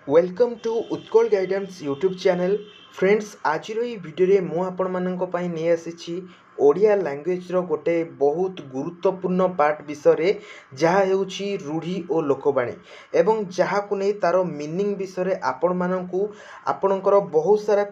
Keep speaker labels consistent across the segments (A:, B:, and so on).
A: Welcome to Utkal guidance YouTube channel. Friends आज video मु आपण मानक पई नहीं आसी ओडिया लैंग्वेज रो गोटे बहुत गुरुत्वपूर्ण पार्ट विषय जहाँ हेउची रूढ़ी और लोकवाणी एवं जहाँ को नहीं तार मीनिंग विषय आपण मानकू आपणकर बहुत सारा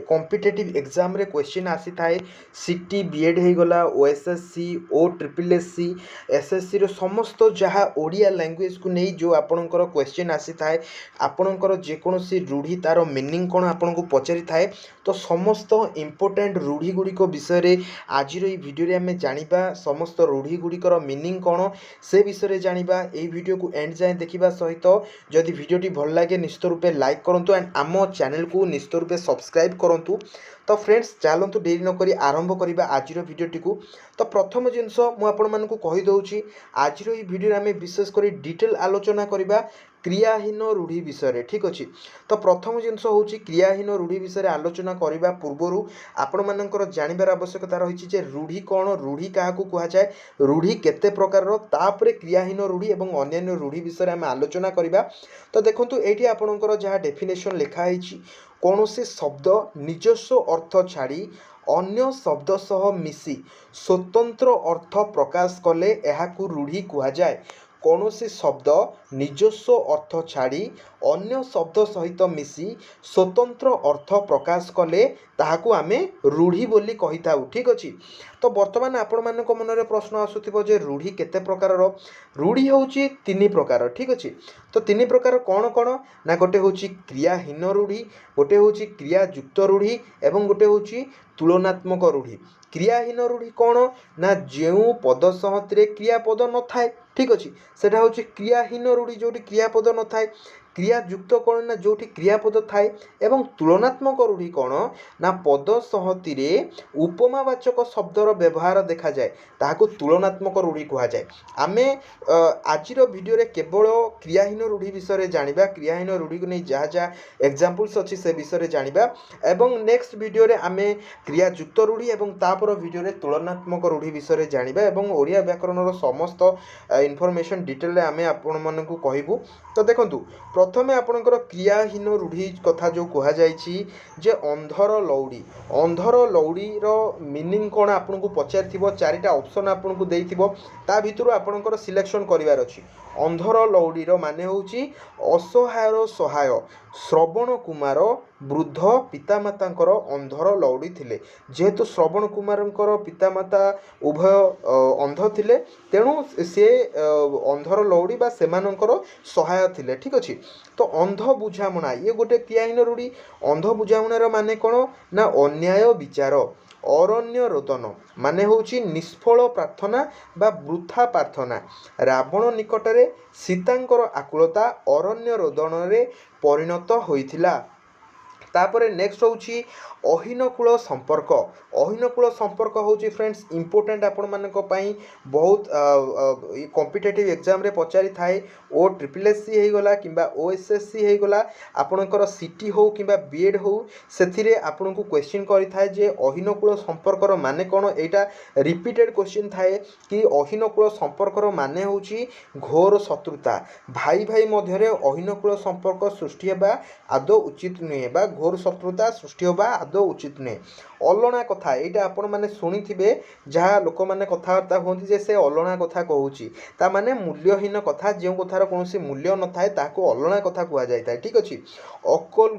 A: कॉम्पिटिटिव एग्जाम रे क्वेश्चन आसी थाए। सीटी बीएड हो गला ओएसएससी ओ ट्रिपल एससी एसएससी रो समस्त जहाँ ओडिया लैंग्वेज को नहीं जो आपणकर क्वेश्चन आसी थाए आपणकर जेकोसी रूढ़ी तार मीनिंग कौन आपन को पचारि थाए तो समस्त इम्पोर्टेंट रूढ़ी गुड़िक विषय आज भिडियो आम जाना समस्त रूढ़ी गुड़िकर मीनिंग कौन से विषय जाना यही वीडियो को एंड जाए देखा सहित जदि भिडियोटी भल लगे निश्चित रूपे लाइक करूँ एंड आम चैनल को निश्चित रूपे सब्सक्राइब करूँ। तो फ्रेंड्स चलतु डेरी नक आरंभ करवा आज भिडियोटी को। तो प्रथम जिनस मुझे कहीदे आज भिडियो आम विशेषकर डिटेल आलोचना करवा क्रियाहीन रूढ़ी विषय। ठीक अच्छे तो प्रथम जिनस हूँ क्रियाहीन रूढ़ी विषय आलोचना करने पूर्वर आपण मानकर जानवर आवश्यकता रही रूढ़ी कौन रूढ़ी क्या कहुए रूढ़ी केते प्रकार तापर क्रियाहीन रूढ़ी और अन्य रूढ़ी विषय आम आलोचना करवा। तो देखो ये आपणकर जहाँ डेफिनेशन लिखाई कौन से शब्द निजस्व अर्थ छाड़ी अन्य शब्द सह मिसी स्वतंत्र अर्थ प्रकाश कले एहाकू रूढ़ी कहुए। कौन से शब्द निजस्व अर्थ छाड़ी अन्य शब्द सहित मिसी स्वतंत्र अर्थ प्रकाश कले ताहाकू आमे रूढ़ी बोली कही था। ठीक अच्छे तो बर्तमान आपण मान मन प्रश्न आसुथिबो जे रूढ़ी केते प्रकार रूढ़ी होउची तीन प्रकार। ठीक अच्छे तो तीन प्रकार कौन कौन ना गोटे होउची क्रियाहीन रूढ़ी गोटे होउची क्रियायुक्त रूढ़ी एवं गोटे होउची तुलनात्मक रूढ़ी। क्रियाहीन रूढ़ी कौन ना जो पद सहत क्रियापद न थाए। ठीक अच्छे सेटा होउची क्रियाहीन रूढ़ी जोटी क्रियापद न थाए। क्रियायुक्त कौन ना जो क्रियापद थाए एवं तुलनात्मक रूढ़ी कौन ना पद सहती उपमावाचक शब्दर व्यवहार देखा जाए ताहाको तुलनात्मक रूढ़ी कहुए। आमे आज भिडियो केवल क्रियाहीन रूढ़ी विषय जाना क्रियाहीन रूढ़ी को नहीं जहाँ जहाँ एग्जाम्पल्स अच्छी से विषय जाना एवं नेक्स्ट भिडियो आम क्रियायुक्त रूढ़ी और तापर भिडियो तुलनात्मक रूढ़ी विषय जाना एवं ओडिया व्याकरण समस्त इनफॉरमेशन डिटेल आम आपण मानू कहबू। तो देखो प्रथमे आपणकर क्रियाहीन रूढ़ी कथा जो कहुई जे अंधर लौड़ी मीनिंग कौन आपन को पचारि चारिटा ऑप्शन आपन को देइथिबो ता भितरु आपणकर सिलेक्शन करिवार अछि। अंधर लौड़ीर माने होउची असहायर सहाय श्रवण कुमार वृद्ध पितामातांकर अंधर लौड़ी थिले जेहेतु श्रवण कुमारंकर पितामाता उभय अंध थिले तेणु से अंधर लौड़ी बा सेमानंकर सहाय थिले। ठीक अच्छे तो अंध बुझामणा ये गोटे क्रियाहीन रूढ़ी। अंध बुझामणार माने कौन ना अन्याय विचार अरण्य रोदन माने होउची निष्फल प्रार्थना बा वृथा प्रार्थना रावण निकटरे सीतांकर आकुलता अरण्य रोदन रे परिणत होइथिला। तापरे नेक्स्ट होउची अहिनकूल संपर्क। अहिनकूल संपर्क होउची फ्रेंड्स इंपोर्टेंट आपण मानक पई बहुत कॉम्पिटिटिव एग्जाम रे पचारि थाए ओ ट्रिपल एससी हे गला किंबा ओएसएससी हे गला आपणकर सीटी हो किंबा बीएड हो सेथिरे आपन को क्वेश्चन करि थाए जे अहिनकूल संपर्कर माने कोन एटा रिपीटेड क्वेश्चन थाए कि अहिनकूल संपर्कर माने होउची घोर शत्रुता भाई भाई मध्यरे अहिनकूल संपर्क सृष्टि हेबा आदौ उचित नुहे बा घोर शत्रुता सृष्टि होगा आदौ उचित नुहे। अलणा कथा यहाँ आपण मैंने शुणी थे जहाँ लोक मैंने कथबार्ता होती से अलणा कथा कहूँ ता माने मूल्यहीन कथा जो कथार कौन मूल्य न थाए ताको अलणा कथा कहुए। ठीक अच्छे अकल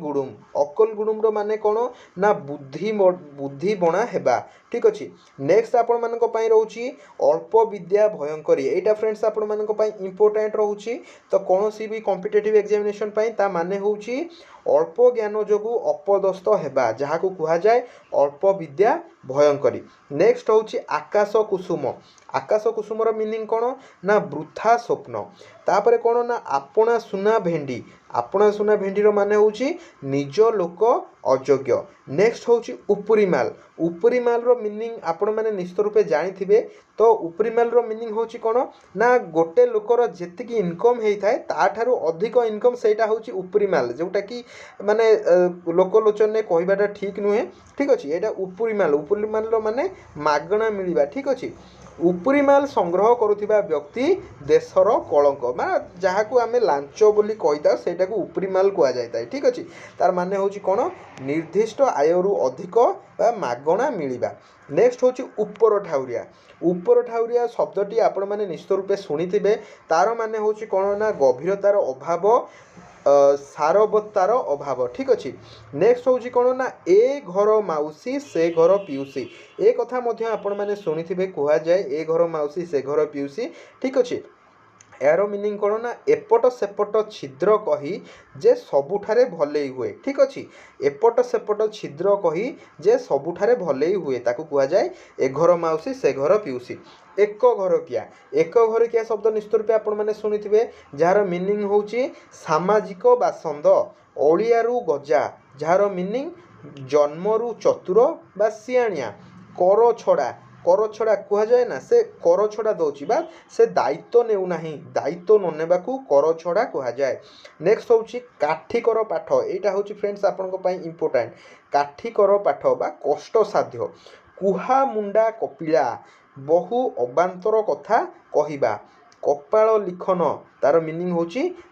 A: गुडुम माने कौन ना बुद्धि बणा हेबा। ठीक अच्छे नेक्स्ट आपण मानक पई रहउची अल्प विद्या भयंकरी एटा फ्रेंड्स आपण मानक पई इंपोर्टेंट रहउची। तो कौन सी भी कॉम्पिटिटिव एग्जामिनेशन पई ता माने होउची अल्प ज्ञान जोगु अपदस्थ हेबा जहाँ को कहा जाए अल्प विद्या भयंकरी। नेक्स्ट होउची आकाश कुसुम। आकाश कुसुमर मीनिंग कौन ना वृथा स्वप्न। तापरे कौन ना आपणा सुना भेंडी आपणा सुना भेंडीर माने होउची निज लोक अयोग्य। नेक्स्ट होउची उपरीमाल। उपरीमाल रो मीनिंग आपण माने निश्चित रूपे जानिथिबे। तो उपरीमाल रो मीनिंग होउची कौन ना गोटे लोकर जेतिकी इनकम हेई थाए ताठारु अधिक इनकम सेटा होउची उपरीमाल जोटा कि माने लोकलोचन ने कहबाटा ठीक नुहे। ठीक अच्छे यहाँ उपरीमाल रो माने मागणा मिलवा। ठीक अच्छे उपरी माल संग्रह करुवा व्यक्ति देशर कलंक माने जहाँ को आम लांच बोली कही सेटा को उपरी माल कह जाए ठीक अच्छे तार माने हूँ कौन निर्दिष्ट आयु अधिक बा मागणा मिलवा। नेक्स्ट हूँ उपर ठाउरिया। उपर ठाउरिया शब्दटी आपण मैंने निश्चित रूपे शुणी तार माने हूँ कौन ना गभीरतार अभाव सारवत्तार अभाव ठीक अच्छे। नेक्स्ट हूँ कौन ना ए घर माउसी से घर पिउसी ए कथा मध्य आपण मैंने शुणी कह जाए ए घर माउसी से घर पिउसी ठीक अच्छे। यार मीनिंग कौन ना एपट सेपट छिद्र कही जे सबुठारे भले हुए ठीक अच्छे। एपट सेपट छिद्र कही जे सबुठारे भले हुए ताकू कह जाए ए घर माउसी से घर पिउसी। एक घरकिया शब्द निश्चित रूपे आपण मैंने शुणी जार मीनिंग हूँ सामाजिक बासंद ओलियारू गजा जार मीनिंग जन्मरू चतुर बा सियाणिया। कर छड़ा कह जाए ना से कर छड़ा दौची बा से दायित्व नेउना दायित्व न नेबाकू कर छड़ा कह जाए। नेक्स्ट हूँ काठिकर पाठ यहाँ हूँ फ्रेंड्स आपण इम्पोर्टाट काठिकर पाठ बा कष्ट साध्य। कुहा मुंडा कपिला बहु अबांतर कथा कहिबा। कपाल लिखन तार मीनिंग हूँ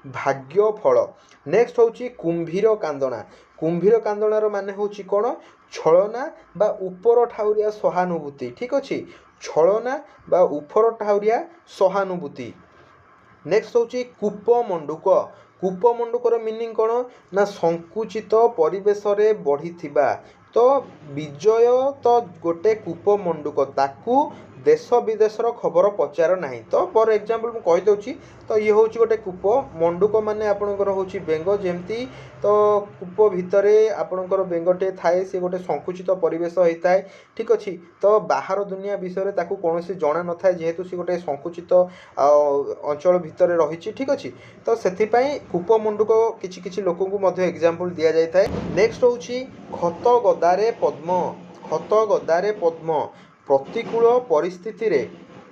A: भाग्य फल। नेक्स्ट हूँ कुंभीर कांदना। कुंभीर कांदनार माने हूँ कौन छलना बा उपर ठाउरिया सहानुभूति ठीक अच्छे। छलना बा उपर ठाउरिया सहानुभूति। नेक्स्ट हूँ कूपमंडूक। कूपमंडूकर मीनिंग कौन ना संकुचित परिवेश रे बढ़ी तो विजय तो गोटे कूपमंडूक ताकू देश विदेशर खबर पचार ना तो फॉर एग्जांपल मु कही दउची तो ये हूँ गोटे कूप मंडूक माने आपणकर हूँ बेंग जेमती तो कूप भितर आपणकर बेंगटे थाए सी गोटे संकुचित परिवेश होता है ठीक अच्छे। तो बाहर दुनिया विषय ताकू कौन जना न था जेहेतु सी गोटे संकुचित अंचल भितर रही ठीक अच्छे। तो से कूपमंडूक किछि किछि लोक एग्जांपल दि जाए। नेक्स्ट हूँ खत गदारे पद्म। खत गदारे पद्म प्रतिकूल परिस्थिति रे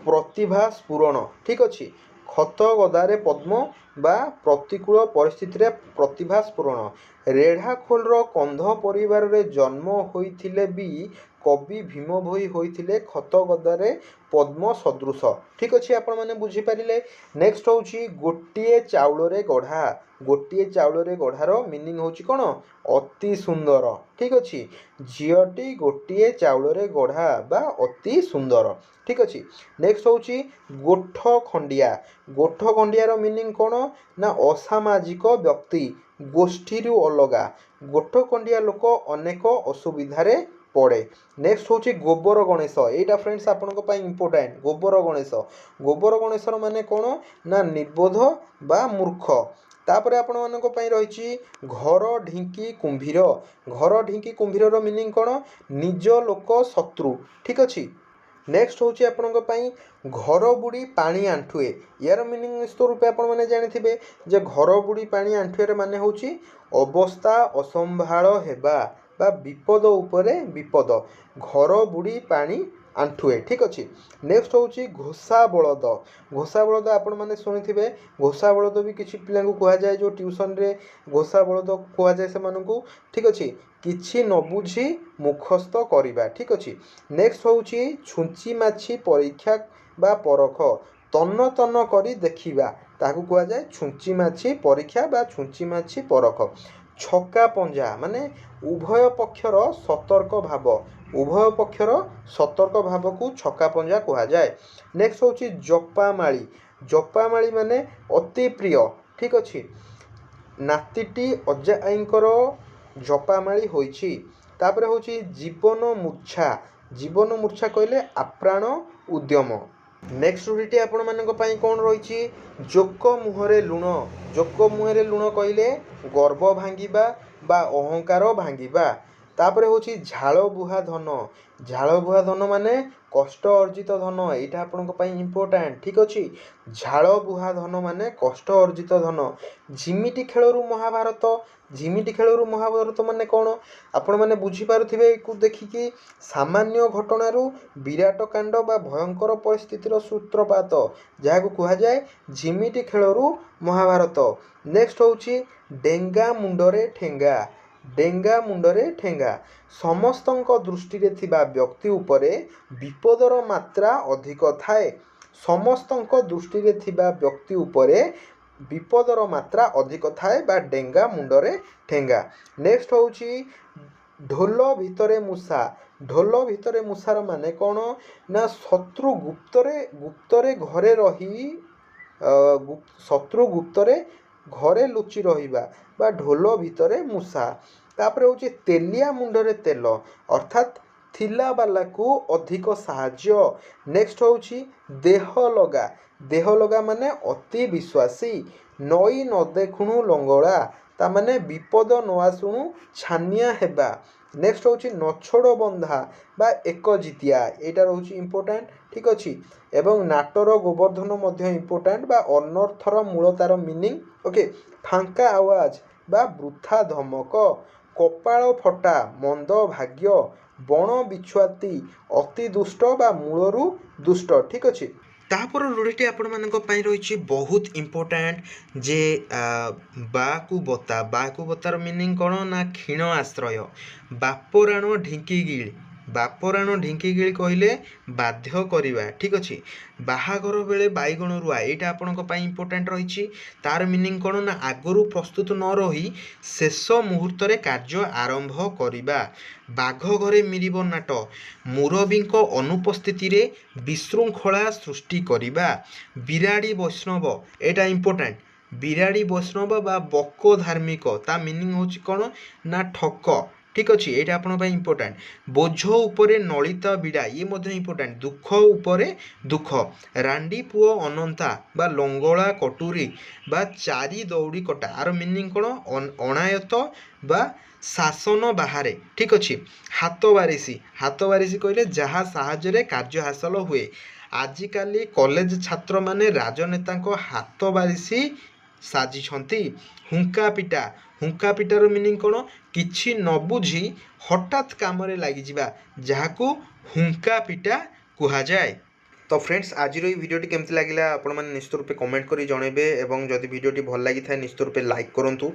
A: प्रतिभा स्फुरण ठीक अच्छे। खत गदारे पद्म बा प्रतिकूल परिस्थिति रे प्रतिभा स्फुरण। रेढ़ाखोलर कंध परिवार रे जन्म होइथिले भी कवि भीम भोई होइथिले खत गदारे पद्म सदृश ठीक अच्छे आपण मैंने बुझीपारे। नेक्स्ट हूँ गोटे चाउल रे गढ़ा। गोटे चाउल रे गढ़ार मीनिंग हूँ कौन अति सुंदर ठीक अच्छे। झीटी गोटे चाउल रे गढ़ा बा अति सुंदर ठीक अच्छे। नेक्स्ट हूँ गोठ खंडिया। गोठ खंडियार मीनिंग कौन ना असामाजिक व्यक्ति गोष्ठी अलगा। गोठ खंडिया लोक अनेक असुविधारे पड़े। नेक्स्ट हूँ गोबर गणेश। यहाँ फ्रेंड्स आपण इम्पोर्टाट गोबर गणेश। गोबर गणेशर माने कौन ना निर्बोध बा मूर्ख। तापर आपण मानक पई रही घर ढिंकी कुंभीर। घर ढिंकी कुंभीर मीनिंग कौन निज लोक शत्रु ठीक अच्छे। नेक्स्ट हूँ आपण घर बुड़ी पानी आंठुए। यार मीनिंग निश्चित रूपे आपण मैंने जानी जे घर बुड़ी पानी आंठुए माने हूँ अवस्था असंभाल हेबा बा विपद उपरे विपद। घर बुड़ी पानी आंठुए ठीक अच्छे। नेक्स्ट हूँ घोषा बलद। घोषा बलद आपण मैंने शुणी घोषा बलद भी किसी पिला कह जाए जो ट्यूशन रे घोषा बलद कह जाए से ठीक अच्छे किछि न बुझी मुखस्त करिबा ठीक अच्छे। नेक्स्ट हूँ छुंची माछी परीक्षा बा परख तन्न तन्न करी देखिबा ताकू कह जाए छुंची माछी परीक्षा बा छुंची माछी परख। छक्का पंजा माने उभय पक्षर सतर्क भाव। उभय पक्षर सतर्क भाव को छक्का पंजा कह जाए। नेक्स्ट हूँ जपामाली। जपामाली माने अति प्रिय ठीक अच्छे। नातीटी अजा आईंकर जपामाली होइछि। तापर हूँ जीवन मूर्छा। जीवन मूर्छा कहले आप्राण उद्यम। नेक्स्ट रूढ़ी आपण मानक पई कौन रही जोक मुहरे लुण। जोक मुहरे लुण कहले गर्व भांगिबा बा अहंकार भांगिबा। तापर हूँ झाल बुहा धन। झाल बुहा धन माने कष्ट अर्जित धन। यहाँ आपण इम्पोर्टाट ठीक अच्छे। झाल बुहा धन माने कष्ट अर्जित धन। झिमिटी खेलरू महाभारत। झिमिटी खेलरू महाभारत माने कौन आपण मैंने बुझीपारे को देखिकी सामान्य घटनारू विराट कांड बा भयंकर परिस्थितिर सूत्रपात जहाँ को कह जाए झिमिटी खेलरू महाभारत। नेक्स्ट हूँ डेंगा मुंडरे ठेंगा। ଡେଙ୍ଗା ମୁଣ୍ଡରେ ଠେଙ୍ଗା। ସମସ୍ତଙ୍କ ଦୃଷ୍ଟିରେ ଥିବା ବ୍ୟକ୍ତି ଉପରେ ବିପଦର ମାତ୍ରା ଅଧିକ ଥାଏ। ସମସ୍ତଙ୍କ ଦୃଷ୍ଟିରେ ଥିବା ବ୍ୟକ୍ତି ଉପରେ ବିପଦର ମାତ୍ରା ଅଧିକ ଥାଏ ବା ଡେଙ୍ଗା ମୁଣ୍ଡରେ ଠେଙ୍ଗା। ନେକ୍ସଟ ହେଉଛି ଢୋଲ ଭିତରେ ମୂଷା। ଢୋଲ ଭିତରେ ମୂଷାର ମାନେ କ'ଣ ନା ଶତ୍ରୁ ଗୁପ୍ତରେ ଘରେ ରହି ଶତ୍ରୁ ଗୁପ୍ତରେ ଘରେ ଲୁଚି ରହିବା ବା ଢୋଲ ଭିତରେ ମୂଷା। ତାପରେ ହେଉଛି ତେଲିଆ ମୁଣ୍ଡରେ ତେଲ ଅର୍ଥାତ୍ ଥିଲା ବାଲାକୁ ଅଧିକ ସାହାଯ୍ୟ। ନେକ୍ସଟ ହେଉଛି ଦେହ ଲଗା। ଦେହ ଲଗା ମାନେ ଅତି ବିଶ୍ୱାସୀ। ନଈ ନ ଦେଖୁଣୁ ଲଙ୍ଗଳା ତାମାନେ ବିପଦ ନ ଆସୁଣୁ ଛାନିଆ ହେବା। ନେକ୍ସଟ ହେଉଛି ନଛୋଡ଼ ବନ୍ଧା ବା ଏକଜିତିଆ, ଏଇଟା ରହୁଛି ଇମ୍ପୋର୍ଟାଣ୍ଟ, ଠିକ୍ ଅଛି। ଏବଂ ନାଟର ଗୋବର୍ଦ୍ଧନ ମଧ୍ୟ ଇମ୍ପୋର୍ଟାଣ୍ଟ ବା ଅନର୍ଥର ମୂଳ ତାର ମିନିଂ। ଓକେ, ଫାଙ୍କା ଆୱାଜ ବା ବୃଥା ଧମକ। କପାଳ ଫଟା ମନ୍ଦ ଭାଗ୍ୟ। ବଣ ବିଛୁଆତି ଅତି ଦୁଷ୍ଟ ବା ମୂଳରୁ ଦୁଷ୍ଟ, ଠିକ୍ ଅଛି। ତାପରେ ରୂଢ଼ିଟି ଆପଣମାନଙ୍କ ପାଇଁ ରହିଛି ବହୁତ ଇମ୍ପୋର୍ଟାଣ୍ଟ ଯେ ବାକୁ ବତା। ବାକୁ ବତାର ମିନିଂ କ'ଣ ନା କ୍ଷୀଣ ଆଶ୍ରୟ। ବାପରାଣ ଢିଙ୍କିଗିଳି। ବାପରାଣ ଢିଙ୍କିଗିଳି କହିଲେ ବାଧ୍ୟ କରିବା, ଠିକ୍ ଅଛି। ବାହାଘର ବେଳେ ବାଇଗଣ ରୁଆ, ଏଇଟା ଆପଣଙ୍କ ପାଇଁ ଇମ୍ପୋର୍ଟାଣ୍ଟ ରହିଛି। ତାର ମିନିଂ କ'ଣ ନା ଆଗରୁ ପ୍ରସ୍ତୁତ ନ ରହି ଶେଷ ମୁହୂର୍ତ୍ତରେ କାର୍ଯ୍ୟ ଆରମ୍ଭ କରିବା। ବାଘ ଘରେ ମିରିବ ନାଟ। ମୁରବୀଙ୍କ ଅନୁପସ୍ଥିତିରେ ବିଶୃଙ୍ଖଳା ସୃଷ୍ଟି କରିବା। ବିରାଡ଼ି ବୈଷ୍ଣବ, ଏଇଟା ଇମ୍ପୋର୍ଟାଣ୍ଟ। ବିରାଡ଼ି ବୈଷ୍ଣବ ବା ବକ ଧାର୍ମିକ, ତା ମିନିଂ ହେଉଛି କ'ଣ ନା ଠକ, ଠିକ୍ ଅଛି। ଏଇଟା ଆପଣଙ୍କ ପାଇଁ ଇମ୍ପୋର୍ଟାଣ୍ଟ। ବୋଝ ଉପରେ ନଳିତା ବିଡ଼ା, ଇଏ ମଧ୍ୟ ଇମ୍ପୋର୍ଟାଣ୍ଟ। ଦୁଃଖ ଉପରେ ଦୁଃଖ। ରାଣ୍ଡି ପୁଅ ଅନନ୍ତା ବା ଲଙ୍ଗଳା କଟୁରୀ ବା ଚାରି ଦଉଡ଼ି କଟା, ଆର ମିନିଂ କ'ଣ ଅଣାୟତ ବା ଶାସନ ବାହାରେ, ଠିକ୍ ଅଛି। ହାତ ବାରିଶି। ହାତ ବାରିଶି କହିଲେ ଯାହା ସାହାଯ୍ୟରେ କାର୍ଯ୍ୟ ହାସଲ ହୁଏ। ଆଜିକାଲି କଲେଜ ଛାତ୍ରମାନେ ରାଜନେତାଙ୍କ ହାତ ବାରିଶି ସାଜିଛନ୍ତି। ହୁଙ୍କା ପିଟା। ହୁଙ୍କା ପିଟାର ମିନିଂ କ'ଣ କିଛି ନ ବୁଝି ହଠାତ୍ କାମରେ ଲାଗିଯିବା, ଯାହାକୁ ହୁଙ୍କା ପିଟା କୁହାଯାଏ। ତ ଫ୍ରେଣ୍ଡସ୍, ଆଜିର ଏହି ଭିଡ଼ିଓଟି କେମିତି ଲାଗିଲା ଆପଣମାନେ ନିଶ୍ଚିତ ରୂପେ କମେଣ୍ଟ କରି ଜଣାଇବେ ଏବଂ ଯଦି ଭିଡ଼ିଓଟି ଭଲ ଲାଗିଥାଏ ନିଶ୍ଚିତ ରୂପେ ଲାଇକ୍ କରନ୍ତୁ,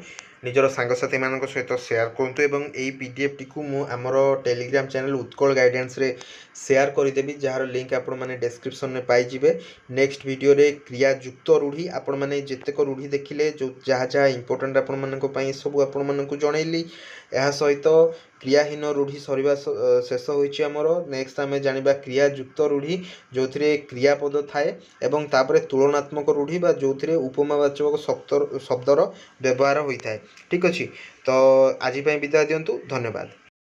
A: ନିଜର ସାଙ୍ଗସାଥିମାନଙ୍କ ସହିତ ସେୟାର କରନ୍ତୁ ଏବଂ ଏହି PDFଟିକୁ ମୁଁ ଆମର ଟେଲିଗ୍ରାମ ଚ୍ୟାନେଲ ଉତ୍କଳ ଗାଇଡାନ୍ସରେ ସେୟାର କରିଦେବି, ଯାହାର ଲିଙ୍କ୍ ଆପଣମାନେ ଡେସ୍କ୍ରିପସନରେ ପାଇଯିବେ। ନେକ୍ସଟ ଭିଡ଼ିଓରେ କ୍ରିୟାଯୁକ୍ତ ରୂଢ଼ି, ଆପଣମାନେ ଯେତେକ ରୂଢ଼ି ଦେଖିଲେ ଯାହା ଯାହା ଇମ୍ପୋର୍ଟାଣ୍ଟ ଆପଣମାନଙ୍କ ପାଇଁ ସବୁ ଆପଣମାନଙ୍କୁ ଜଣାଇଲି। ଏହା ସହିତ କ୍ରିୟାହୀନ ରୂଢ଼ି ସରିବା ଶେଷ ହୋଇଛି ଆମର। ନେକ୍ସଟ ଆମେ ଜାଣିବା କ୍ରିୟାଯୁକ୍ତ ରୂଢ଼ି, ଯେଉଁଥିରେ କ୍ରିୟାପଦ ଥାଏ ଏବଂ ତାପରେ ତୁଳନାତ୍ମକ ରୂଢ଼ି ବା ଯେଉଁଥିରେ ଉପମାବାଚକ ଶବ୍ଦର ବ୍ୟବହାର ହୋଇଥାଏ, ଠିକ୍ ଅଛି। ତ ଆଜି ପାଇଁ ବିଦାୟ ଦିଅନ୍ତୁ, ଧନ୍ୟବାଦ।